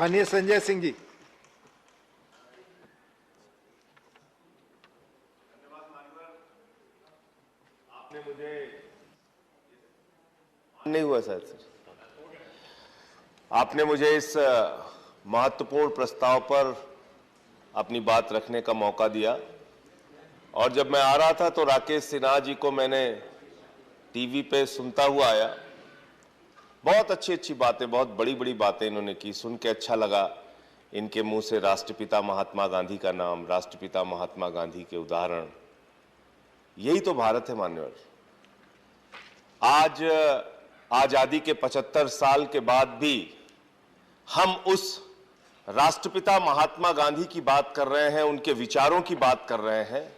माननीय संजय सिंह जी। आपने मुझे नहीं हुआ सर आपने मुझे इस महत्वपूर्ण प्रस्ताव पर अपनी बात रखने का मौका दिया और जब मैं आ रहा था तो राकेश सिन्हा जी को मैंने टीवी पे सुनता हुआ आया। बहुत अच्छी बातें, बहुत बड़ी बातें इन्होंने की, सुन के अच्छा लगा। इनके मुंह से राष्ट्रपिता महात्मा गांधी का नाम, राष्ट्रपिता महात्मा गांधी के उदाहरण, यही तो भारत है मान्यवर। आज आजादी के 75 साल के बाद भी हम उस राष्ट्रपिता महात्मा गांधी की बात कर रहे हैं, उनके विचारों की बात कर रहे हैं,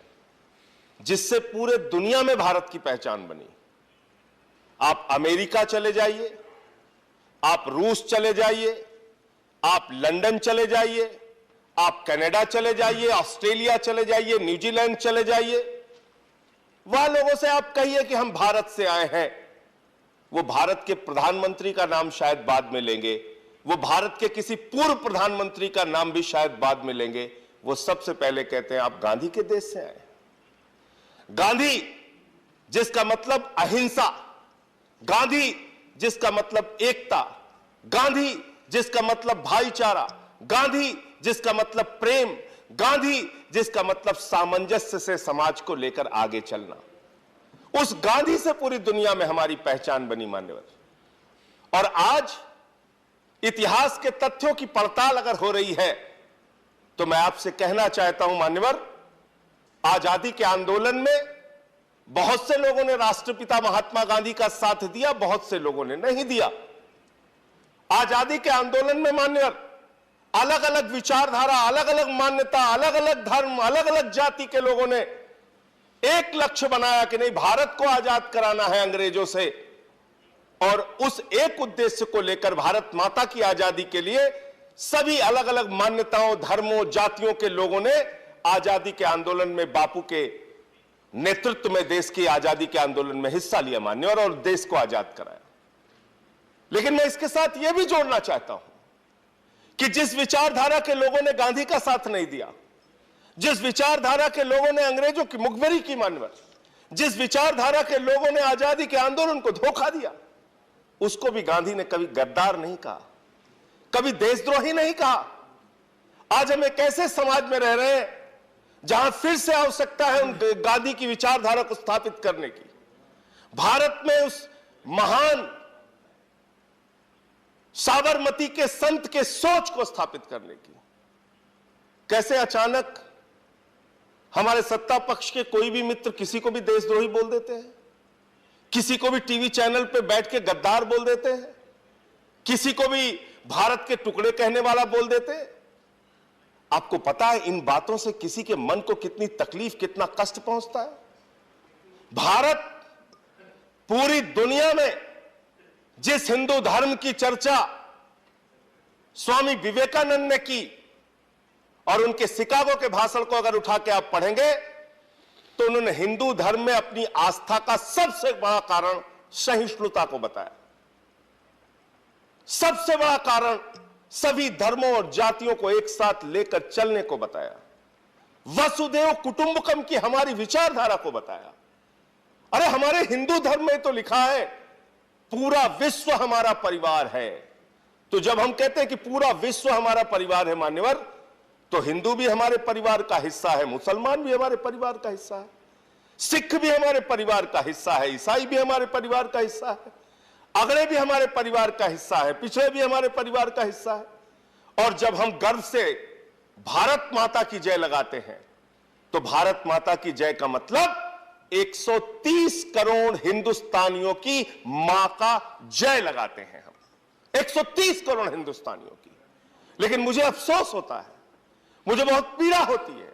जिससे पूरे दुनिया में भारत की पहचान बनी। आप अमेरिका चले जाइए, आप रूस चले जाइए, आप लंदन चले जाइए, आप कनाडा चले जाइए, ऑस्ट्रेलिया चले जाइए, न्यूजीलैंड चले जाइए, वहां लोगों से आप कहिए कि हम भारत से आए हैं, वो भारत के प्रधानमंत्री का नाम शायद बाद में लेंगे, वो भारत के किसी पूर्व प्रधानमंत्री का नाम भी शायद बाद में लेंगे। वो सबसे पहले कहते हैं आप गांधी के देश से आए। गांधी जिसका मतलब अहिंसा, गांधी जिसका मतलब एकता, गांधी जिसका मतलब भाईचारा, गांधी जिसका मतलब प्रेम, गांधी जिसका मतलब सामंजस्य से समाज को लेकर आगे चलना, उस गांधी से पूरी दुनिया में हमारी पहचान बनी मान्यवर। और आज इतिहास के तथ्यों की पड़ताल अगर हो रही है तो मैं आपसे कहना चाहता हूं मान्यवर, आजादी के आंदोलन में बहुत से लोगों ने राष्ट्रपिता महात्मा गांधी का साथ दिया, बहुत से लोगों ने नहीं दिया। आजादी के आंदोलन में मान्यवर अलग अलग विचारधारा, अलग अलग मान्यता, अलग अलग धर्म, अलग अलग जाति के लोगों ने एक लक्ष्य बनाया कि नहीं, भारत को आजाद कराना है अंग्रेजों से, और उस एक उद्देश्य को लेकर भारत माता की आजादी के लिए सभी अलग अलग मान्यताओं, धर्मों, जातियों के लोगों ने आजादी के आंदोलन में बापू के नेतृत्व में देश की आजादी के आंदोलन में हिस्सा लिया मान्यवर, और देश को आजाद कराया। लेकिन मैं इसके साथ यह भी जोड़ना चाहता हूं कि जिस विचारधारा के लोगों ने गांधी का साथ नहीं दिया, जिस विचारधारा के लोगों ने अंग्रेजों की मुखबिरी की मान्यवर, जिस विचारधारा के लोगों ने आजादी के आंदोलन को धोखा दिया, उसको भी गांधी ने कभी गद्दार नहीं कहा, कभी देशद्रोही नहीं कहा। आज हम एक ऐसे समाज में रह रहे हैं जहां फिर से आवश्यकता है उन गांधी की विचारधारा को स्थापित करने की, भारत में उस महान साबरमती के संत के सोच को स्थापित करने की। कैसे अचानक हमारे सत्ता पक्ष के कोई भी मित्र किसी को भी देशद्रोही बोल देते हैं, किसी को भी टीवी चैनल पे बैठ के गद्दार बोल देते हैं, किसी को भी भारत के टुकड़े कहने वाला बोल देते हैं। आपको पता है इन बातों से किसी के मन को कितनी तकलीफ, कितना कष्ट पहुंचता है। भारत पूरी दुनिया में जिस हिंदू धर्म की चर्चा स्वामी विवेकानंद ने की, और उनके शिकागो के भाषण को अगर उठा के आप पढ़ेंगे तो उन्होंने हिंदू धर्म में अपनी आस्था का सबसे बड़ा कारण सहिष्णुता को बताया। सबसे बड़ा कारण सभी धर्मों और जातियों को एक साथ लेकर चलने को बताया। वसुदेव कुटुंबकम की हमारी विचारधारा को बताया। अरे हमारे हिंदू धर्म में तो लिखा है पूरा विश्व हमारा परिवार है। तो जब हम कहते हैं कि पूरा विश्व हमारा परिवार है मान्यवर, तो हिंदू भी हमारे परिवार का हिस्सा है, मुसलमान भी हमारे परिवार का हिस्सा है, सिख भी हमारे परिवार का हिस्सा है, ईसाई भी हमारे परिवार का हिस्सा है, अगड़े भी हमारे परिवार का हिस्सा है, पिछड़े भी हमारे परिवार का हिस्सा है। और जब हम गर्व से भारत माता की जय लगाते हैं तो भारत माता की जय का मतलब 130 करोड़ हिंदुस्तानियों की मां का जय लगाते हैं हम, 130 करोड़ हिंदुस्तानियों की। लेकिन मुझे अफसोस होता है, मुझे बहुत पीड़ा होती है,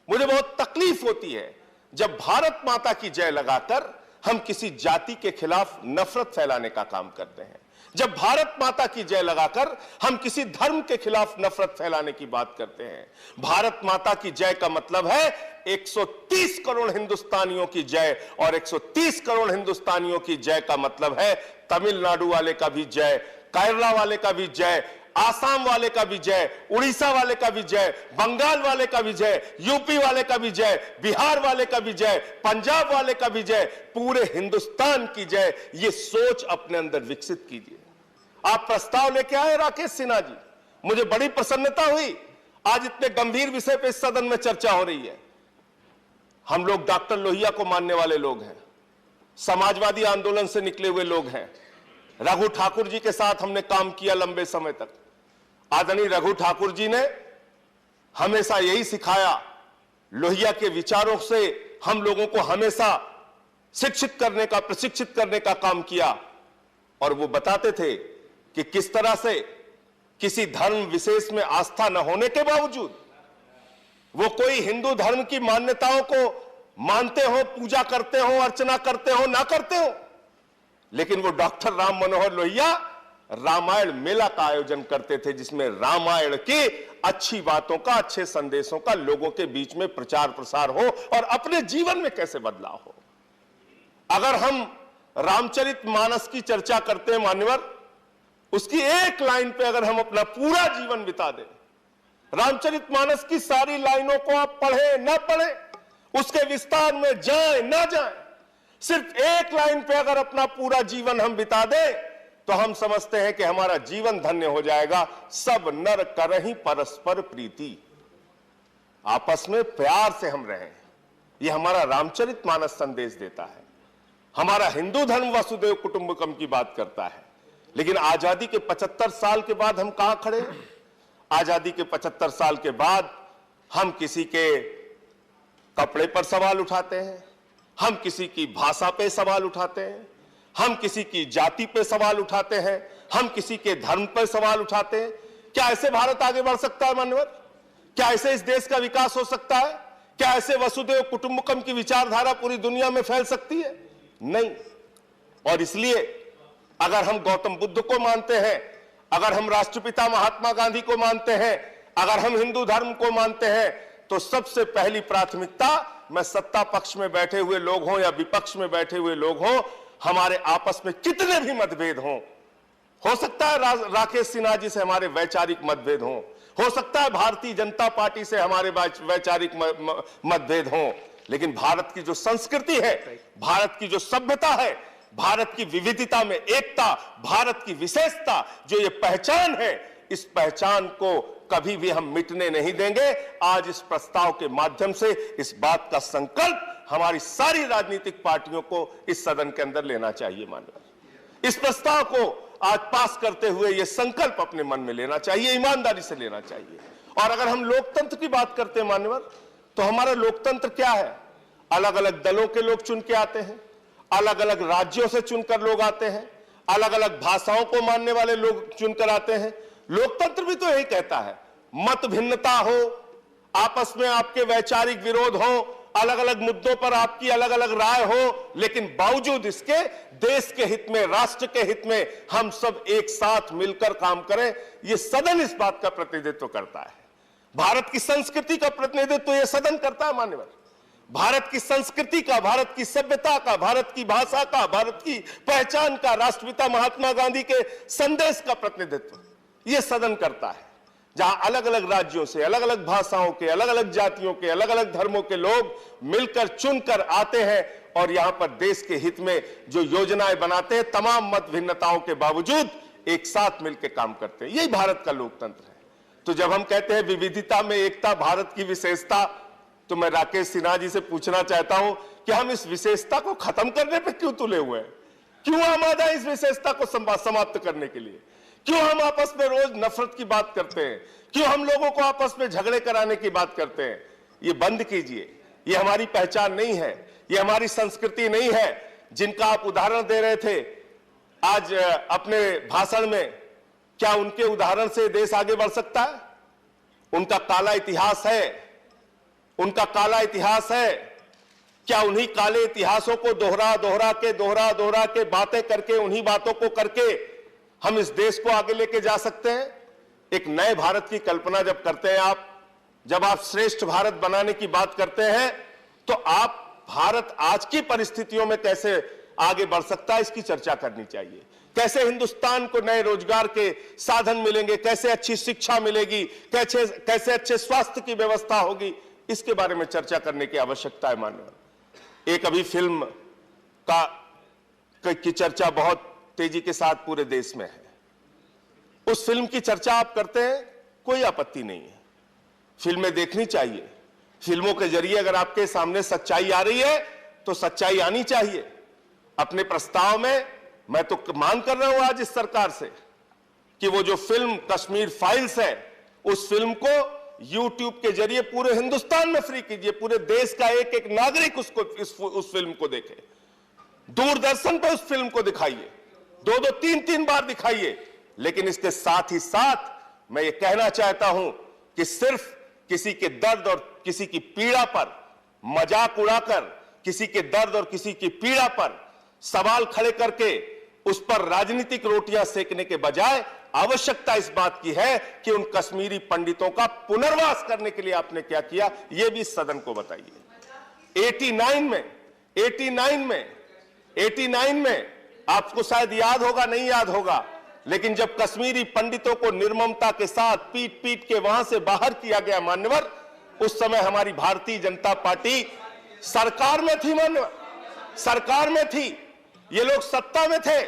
मुझे बहुत तकलीफ होती है जब भारत माता की जय लगाकर हम किसी जाति के खिलाफ नफरत फैलाने का काम करते हैं, जब भारत माता की जय लगाकर हम किसी धर्म के खिलाफ नफरत फैलाने की बात करते हैं। भारत माता की जय का मतलब है 130 करोड़ हिंदुस्तानियों की जय, और 130 करोड़ हिंदुस्तानियों की जय का मतलब है तमिलनाडु वाले का भी जय, केरला वाले का भी जय, आसाम वाले का भी जय, उड़ीसा वाले का भी जय, बंगाल वाले का भी जय, यूपी वाले का भी जय, बिहार वाले का भी जय, पंजाब वाले का भी जय, पूरे हिंदुस्तान की जय। ये सोच अपने अंदर विकसित कीजिए। आप प्रस्ताव लेके आए राकेश सिन्हा जी, मुझे बड़ी प्रसन्नता हुई। आज इतने गंभीर विषय पे इस सदन में चर्चा हो रही है। हम लोग डॉक्टर लोहिया को मानने वाले लोग हैं, समाजवादी आंदोलन से निकले हुए लोग हैं। रघु ठाकुर जी के साथ हमने काम किया लंबे समय तक। आदरणीय रघु ठाकुर जी ने हमेशा यही सिखाया, लोहिया के विचारों से हम लोगों को हमेशा शिक्षित करने का, प्रशिक्षित करने का काम किया। और वो बताते थे कि किस तरह से किसी धर्म विशेष में आस्था न होने के बावजूद वो कोई हिंदू धर्म की मान्यताओं को मानते हो, पूजा करते हो, अर्चना करते हो, ना करते हो, लेकिन वो डॉक्टर राम मनोहर लोहिया रामायण मेला का आयोजन करते थे, जिसमें रामायण की अच्छी बातों का, अच्छे संदेशों का लोगों के बीच में प्रचार प्रसार हो और अपने जीवन में कैसे बदलाव हो। अगर हम रामचरितमानस की चर्चा करते हैं मान्यवर, उसकी एक लाइन पे अगर हम अपना पूरा जीवन बिता दें, रामचरितमानस की सारी लाइनों को आप पढ़े ना पढ़े, उसके विस्तार में जाए ना जाए, सिर्फ एक लाइन पे अगर अपना पूरा जीवन हम बिता दें तो हम समझते हैं कि हमारा जीवन धन्य हो जाएगा। सब नर करहि परस्पर प्रीति, आपस में प्यार से हम रहें, यह हमारा रामचरितमानस संदेश देता है। हमारा हिंदू धर्म वसुदेव कुटुंबकम की बात करता है। लेकिन आजादी के 75 साल के बाद हम कहां खड़े हैं? आजादी के 75 साल के बाद हम किसी के कपड़े पर सवाल उठाते हैं, हम किसी की भाषा पे सवाल उठाते हैं, हम किसी की जाति पे सवाल उठाते हैं, हम किसी के धर्म पर सवाल उठाते हैं। क्या ऐसे भारत आगे बढ़ सकता है मान्यवर? क्या ऐसे इस देश का विकास हो सकता है? क्या ऐसे वसुदेव कुटुंबकम की विचारधारा पूरी दुनिया में फैल सकती है? नहीं। और इसलिए अगर हम गौतम बुद्ध को मानते हैं, अगर हम राष्ट्रपिता महात्मा गांधी को मानते हैं, अगर हम हिंदू धर्म को मानते हैं, तो सबसे पहली प्राथमिकता, मैं सत्ता पक्ष में बैठे हुए लोग हों या विपक्ष में बैठे हुए लोग हों, हमारे आपस में कितने भी मतभेद हों, हो सकता है राकेश सिन्हा जी से हमारे वैचारिक मतभेद हों, हो सकता है भारतीय जनता पार्टी से हमारे वैचारिक मतभेद हों, लेकिन भारत की जो संस्कृति है, भारत की जो सभ्यता है, भारत की विविधता में एकता, भारत की विशेषता, जो ये पहचान है, इस पहचान को कभी भी हम मिटने नहीं देंगे। आज इस प्रस्ताव के माध्यम से इस बात का संकल्प हमारी सारी राजनीतिक पार्टियों को इस सदन के अंदर लेना चाहिए माननीय। इस प्रस्ताव को आज पास करते हुए यह संकल्प अपने मन में लेना चाहिए, ईमानदारी से लेना चाहिए। और अगर हम लोकतंत्र की बात करते हैं मान्यवर, तो हमारा लोकतंत्र क्या है? अलग अलग दलों के लोग चुन के आते हैं, अलग अलग राज्यों से चुनकर लोग आते हैं, अलग अलग भाषाओं को मानने वाले लोग चुनकर आते हैं। लोकतंत्र भी तो यही कहता है, मत भिन्नता हो, आपस में आपके वैचारिक विरोध हो, अलग अलग मुद्दों पर आपकी अलग अलग राय हो, लेकिन बावजूद इसके देश के हित में, राष्ट्र के हित में हम सब एक साथ मिलकर काम करें। यह सदन इस बात का प्रतिनिधित्व करता है। भारत की संस्कृति का प्रतिनिधित्व यह सदन करता है मान्यवर। भारत की संस्कृति का, भारत की सभ्यता का, भारत की भाषा का, भारत की पहचान का, राष्ट्रपिता महात्मा गांधी के संदेश का प्रतिनिधित्व यह सदन करता है। जहां अलग अलग राज्यों से, अलग अलग भाषाओं के, अलग अलग जातियों के, अलग अलग धर्मों के लोग मिलकर चुनकर आते हैं और यहां पर देश के हित में जो योजनाएं बनाते हैं, तमाम मत भिन्नताओं के बावजूद एक साथ मिलकर काम करते हैं। यही भारत का लोकतंत्र है। तो जब हम कहते हैं विविधता में एकता, भारत की विशेषता, तो मैं राकेश सिन्हा जी से पूछना चाहता हूं कि हम इस विशेषता को खत्म करने पर क्यों तुले हुए हैं? क्यों आमादा इस विशेषता को समाप्त करने के लिए? क्यों हम आपस में रोज नफरत की बात करते हैं? क्यों हम लोगों को आपस में झगड़े कराने की बात करते हैं? ये बंद कीजिए। ये हमारी पहचान नहीं है, ये हमारी संस्कृति नहीं है। जिनका आप उदाहरण दे रहे थे आज अपने भाषण में, क्या उनके उदाहरण से देश आगे बढ़ सकता है? उनका काला इतिहास है, उनका काला इतिहास है। क्या उन्हीं काले इतिहासों को दोहरा के बातें करके, उन्हीं बातों को करके हम इस देश को आगे लेके जा सकते हैं? एक नए भारत की कल्पना जब करते हैं आप, जब आप श्रेष्ठ भारत बनाने की बात करते हैं, तो आप भारत आज की परिस्थितियों में कैसे आगे बढ़ सकता है, इसकी चर्चा करनी चाहिए। कैसे हिंदुस्तान को नए रोजगार के साधन मिलेंगे, कैसे अच्छी शिक्षा मिलेगी, कैसे अच्छे स्वास्थ्य की व्यवस्था होगी, इसके बारे में चर्चा करने की आवश्यकता है माननीय। एक अभी फिल्म की चर्चा बहुत तेजी के साथ पूरे देश में है। उस फिल्म की चर्चा आप करते हैं, कोई आपत्ति नहीं है, फिल्में देखनी चाहिए। फिल्मों के जरिए अगर आपके सामने सच्चाई आ रही है तो सच्चाई आनी चाहिए। अपने प्रस्ताव में मैं तो मांग कर रहा हूं आज इस सरकार से कि वो जो फिल्म कश्मीर फाइल्स है, उस फिल्म को यूट्यूब के जरिए पूरे हिंदुस्तान में फ्री कीजिए। पूरे देश का एक एक नागरिक उस फिल्म को देखे। दूरदर्शन पर उस फिल्म को दिखाइए, 2-2, 3-3 बार दिखाइए। लेकिन इसके साथ ही साथ मैं ये कहना चाहता हूं कि सिर्फ किसी के दर्द और किसी की पीड़ा पर मजाक उड़ाकर, किसी के दर्द और किसी की पीड़ा पर सवाल खड़े करके उस पर राजनीतिक रोटियां सेकने के बजाय आवश्यकता इस बात की है कि उन कश्मीरी पंडितों का पुनर्वास करने के लिए आपने क्या किया, यह भी सदन को बताइए। 89 में आपको शायद याद होगा, नहीं याद होगा, लेकिन जब कश्मीरी पंडितों को निर्ममता के साथ पीट पीट के वहां से बाहर किया गया मान्यवर, उस समय हमारी भारतीय जनता पार्टी सरकार में थी मान्यवर, सरकार में थी। ये लोग सत्ता में थे,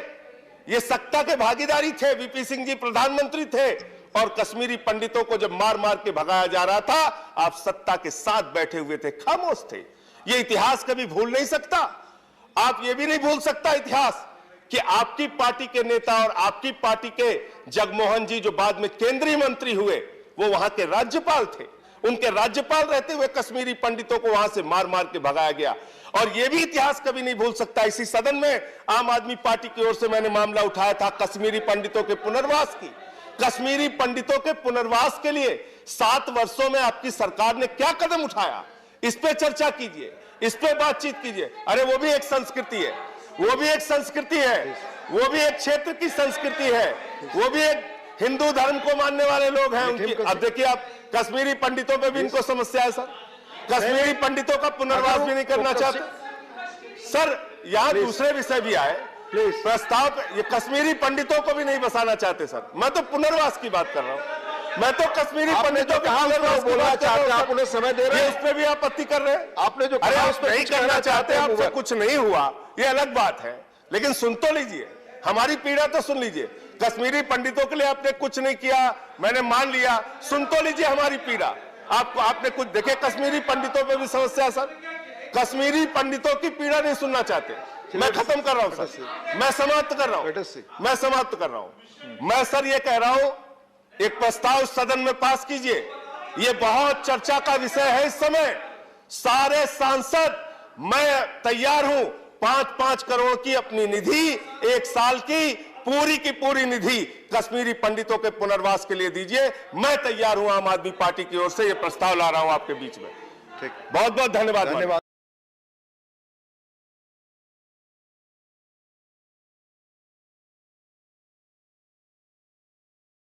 ये सत्ता के भागीदारी थे। वीपी सिंह जी प्रधानमंत्री थे और कश्मीरी पंडितों को जब मार मार के भगाया जा रहा था, आप सत्ता के साथ बैठे हुए थे, खामोश थे। ये इतिहास कभी भूल नहीं सकता। आप ये भी नहीं भूल सकता इतिहास कि आपकी पार्टी के नेता और आपकी पार्टी के जगमोहन जी जो बाद में केंद्रीय मंत्री हुए, वो वहां के राज्यपाल थे। उनके राज्यपाल रहते हुए कश्मीरी पंडितों को वहां से मार मार के भगाया गया। और यह भी इतिहास कभी नहीं भूल सकता। इसी सदन में आम आदमी पार्टी की ओर से मैंने मामला उठाया था कश्मीरी पंडितों के पुनर्वास की। कश्मीरी पंडितों के पुनर्वास के लिए 7 वर्षों में आपकी सरकार ने क्या कदम उठाया, इस पे चर्चा कीजिए, इस पे बातचीत कीजिए। अरे वो भी एक संस्कृति है, वो भी एक संस्कृति है, वो भी एक क्षेत्र की संस्कृति है, वो भी एक हिंदू धर्म को मानने वाले लोग हैं उनकी। अब देखिए, आप कश्मीरी पंडितों पे भी इनको समस्या है सर। कश्मीरी पंडितों का पुनर्वास भी नहीं करना चाहते सर। यहाँ दूसरे विषय भी आए प्रस्ताव, ये कश्मीरी पंडितों को भी नहीं बसाना चाहते सर। मैं तो पुनर्वास की बात कर रहा हूँ, मैं तो कश्मीरी पंडितों के पुनर्वास की बात कर रहा हूँ। आप उन्हें समय दे रहे हैं, उस पर भी आपत्ति कर रहे हैं। आपने जो कहा उस पर नहीं करना चाहते, आपसे कुछ नहीं हुआ, ये अलग बात है। लेकिन सुन तो लीजिए, हमारी पीड़ा तो सुन लीजिए। कश्मीरी पंडितों के लिए आपने कुछ नहीं किया, मैंने मान लिया, सुन तो लीजिए हमारी पीड़ा। आपने कुछ देखे, कश्मीरी पंडितों पे भी समस्या सर। कश्मीरी पंडितों की पीड़ा नहीं सुनना चाहते। मैं खत्म कर रहा हूं सर, मैं समाप्त कर रहा हूं, मैं सर ये कह रहा हूं, एक प्रस्ताव सदन में पास कीजिए। ये बहुत चर्चा का विषय है इस समय। सारे सांसद, मैं तैयार हूं 5-5 करोड़ की अपनी निधि, 1 साल की पूरी निधि कश्मीरी पंडितों के पुनर्वास के लिए दीजिए। मैं तैयार हूं, आम आदमी पार्टी की ओर से ये प्रस्ताव ला रहा हूं आपके बीच में। ठीक, बहुत बहुत धन्यवाद।